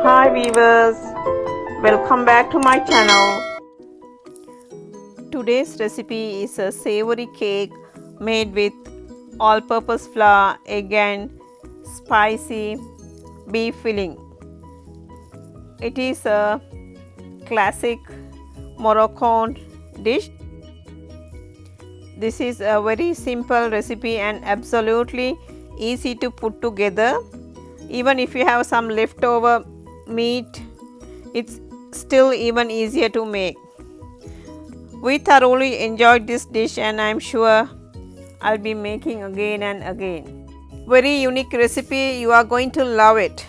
Hi viewers, welcome back to my channel. Today's recipe is a savory cake made with all-purpose flour, egg and spicy beef filling. It is a classic Moroccan dish. This is a very simple recipe and absolutely easy to put together. Even if you have some leftover meat, it's still even easier to make. We thoroughly enjoyed this dish and I'm sure I'll be making again and again. Very unique recipe, you are going to love it.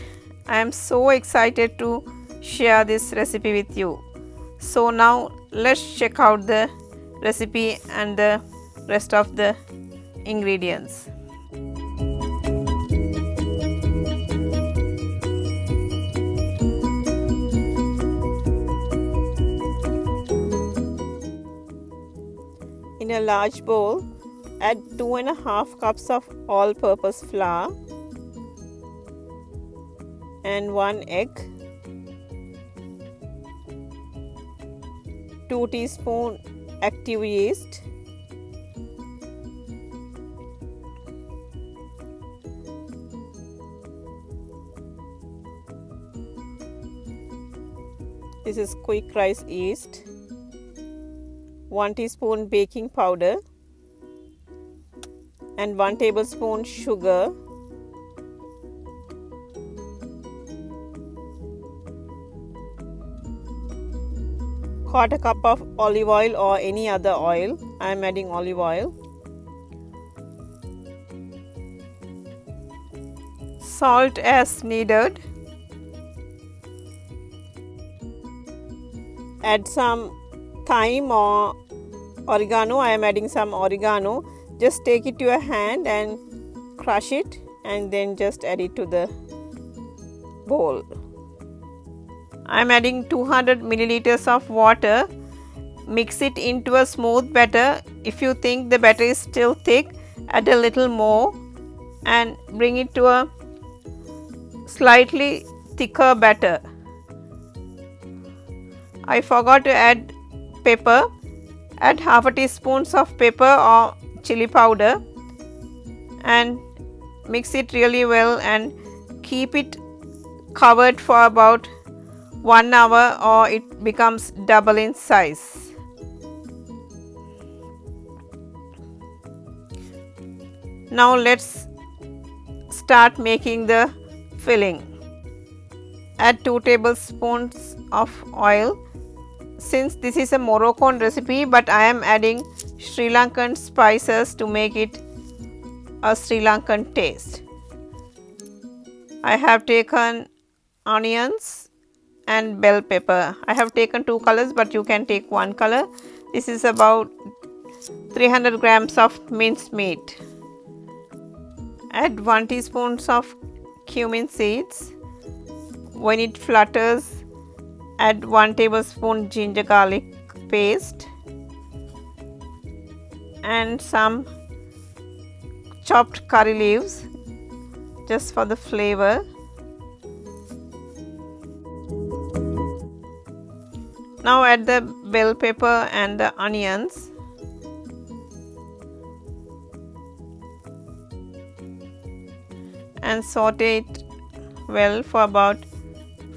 I am so excited to share this recipe with you. So now let's check out the recipe and the rest of the ingredients. In a large bowl, add 2.5 cups of all-purpose flour and 1 egg, 2 teaspoons active yeast, this is quick rise yeast, 1 teaspoon baking powder and 1 tablespoon sugar, quarter cup of olive oil or any other oil. I am adding olive oil, salt as needed, add some thyme or oregano. I am adding some oregano. Just take it to your hand and crush it and then just add it to the bowl. I am adding 200 milliliters of water. Mix it into a smooth batter. If you think the batter is still thick, add a little more and bring it to a slightly thicker batter. I forgot to add pepper. Add half a teaspoon of pepper or chili powder and mix it really well and keep it covered for about 1 hour or it becomes double in size. Now let's start making the filling. Add 2 tablespoons of oil. Since this is a Moroccan recipe, but I am adding Sri Lankan spices to make it a Sri Lankan taste. I have taken onions and bell pepper. I have taken 2 colors, but you can take 1 color. This is about 300 grams of minced meat. Add 1 teaspoon of cumin seeds. When it flutters, add 1 tablespoon ginger garlic paste and some chopped curry leaves just for the flavor. Now add the bell pepper and the onions. And saute it well for about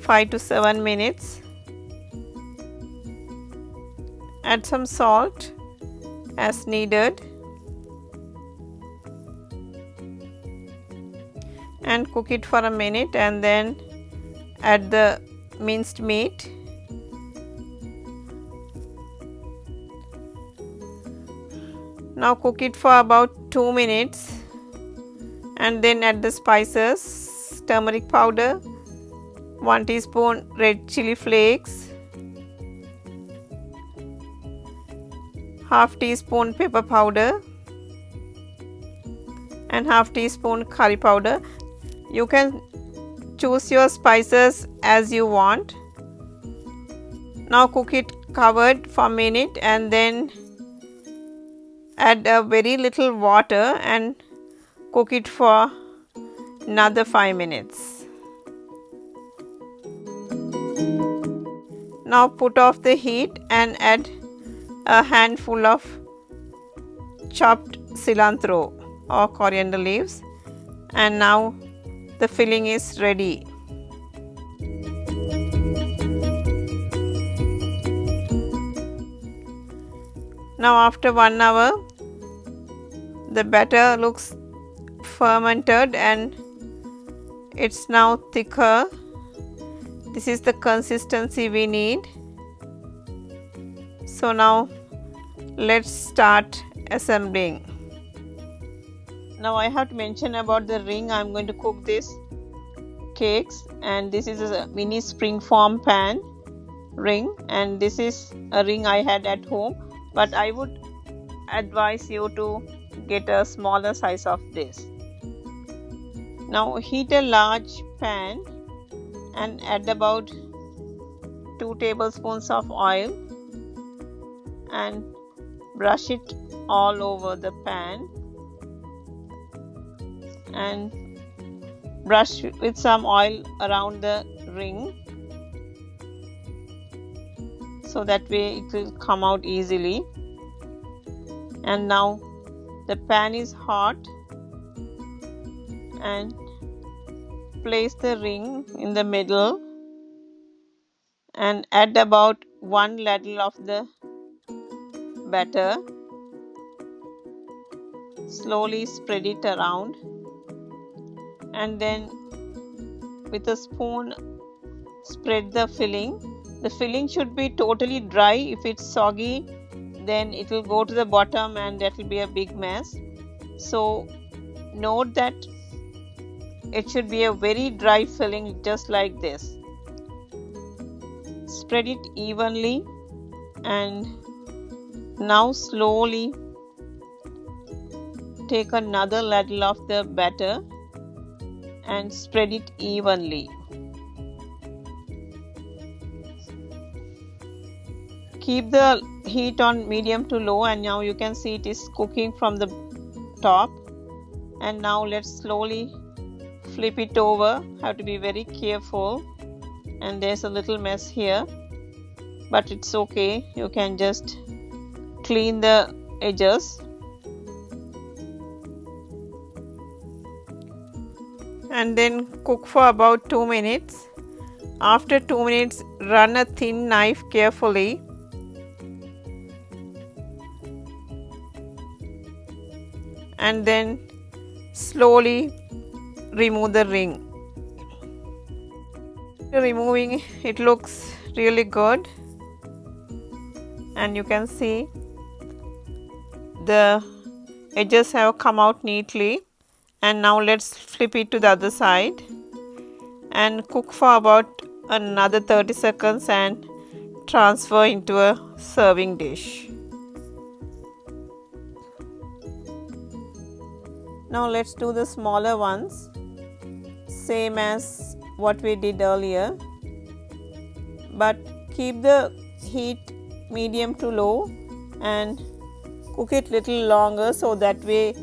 5 to 7 minutes. Add some salt as needed and cook it for a minute and then add the minced meat. Now cook it for about 2 minutes and then add the spices, turmeric powder, 1 teaspoon red chili flakes, half teaspoon pepper powder and half teaspoon curry powder. You can choose your spices as you want. Now cook it covered for a minute and then add a very little water and cook it for another 5 minutes. Now put off the heat and add a handful of chopped cilantro or coriander leaves, and now the filling is ready. Now after 1 hour, the batter looks fermented and it's now thicker. This is the consistency we need. So now let's start assembling. Now I have to mention about the ring. I am going to cook this cakes, and this is a mini spring form pan ring, and this is a ring I had at home, but I would advise you to get a smaller size of this. Now heat a large pan and add about 2 tablespoons of oil and brush it all over the pan, and brush with some oil around the ring so that way it will come out easily. And now the pan is hot, and place the ring in the middle and add about 1 ladle of the batter. Slowly spread it around, and then with a spoon spread the filling. The filling should be totally dry. If it's soggy, then it will go to the bottom and that will be a big mess. So note that it should be a very dry filling, just like this. Spread it evenly, and now slowly take another ladle of the batter and spread it evenly. Keep the heat on medium to low, and now you can see it is cooking from the top. And now let's slowly flip it over. Have to be very careful, and there's a little mess here, but it's okay. You can just clean the edges. And then cook for about 2 minutes. After 2 minutes, run a thin knife carefully and then slowly remove the ring. Removing it looks really good, and you can see the edges have come out neatly. And now let's flip it to the other side and cook for about another 30 seconds and transfer into a serving dish. Now let's do the smaller ones, same as what we did earlier, but keep the heat medium to low and cook it little longer, so that way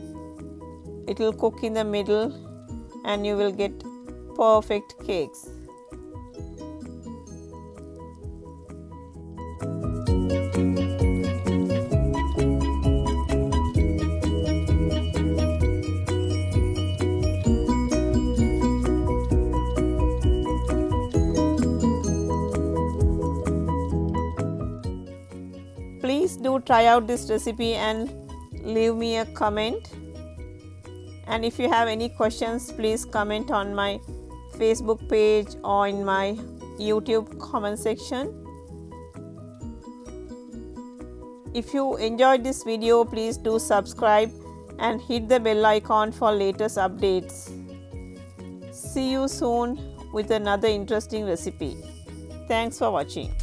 it will cook in the middle and you will get perfect cakes. Please do try out this recipe and leave me a comment. And if you have any questions, please comment on my Facebook page or in my YouTube comment section. If you enjoyed this video, please do subscribe and hit the bell icon for latest updates. See you soon with another interesting recipe. Thanks for watching.